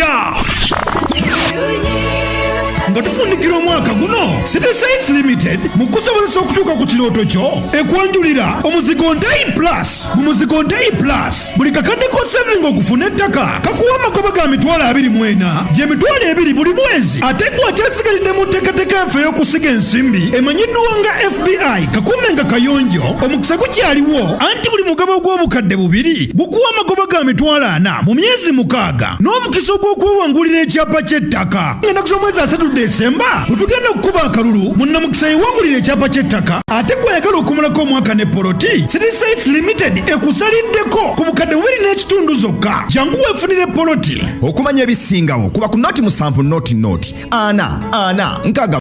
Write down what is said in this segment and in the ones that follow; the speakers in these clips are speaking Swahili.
ebya nga tufunikira omwaka guno City Sites Limited mu kusobozesa okutuuka ku kirooto kyo ekwanjulira omuzigo Nteyi Plus. Mu muzigo Nteyi Plus buli kakadde k'oseving okufuna ettaka kakuwa amagoba ga mitwalo 24 gye mitwalo 2 buli mwezi ate gwe akyasigalidde mu nteekateeka enfe y'okusiga ensimbi emanyiddwa nga FBI kakuume nga kayonjo omukisa gukyaliwo anti buli mugabo gw'obukadde 2 gukuwa amagoba ga mitwalo 4 mu myezi 6 n'omukisa ogw'okwewangulira ekyapa ky'ettaka ng'ennaku z'omwezi 3 Desemba utugenda okukuba akalulu munnamukisa yewangulira ekyapa ky'ettaka ate gwayagala okumulako omwaka ne poloti City Sites Limited ekusaliddeko ku bukadde 2.5 zokka jangu weefunire poloti. Okumanya ebisingawo kuba ku noti 7 noti 4 nkaaga.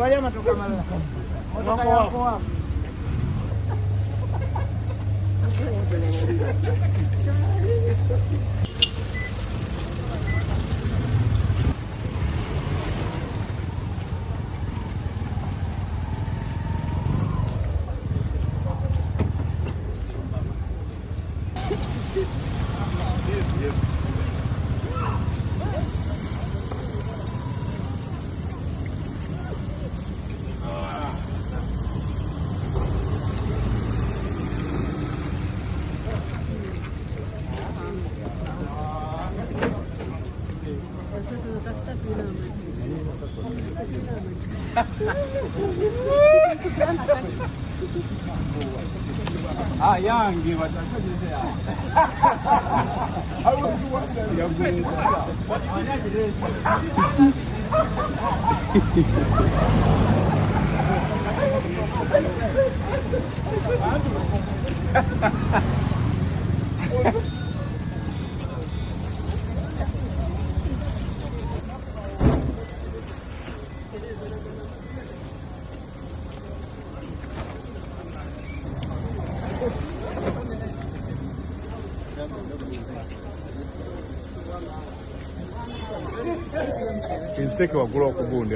Vaya matoka malala. Motoka yako hapo. Yangi Insteke wakula okugundi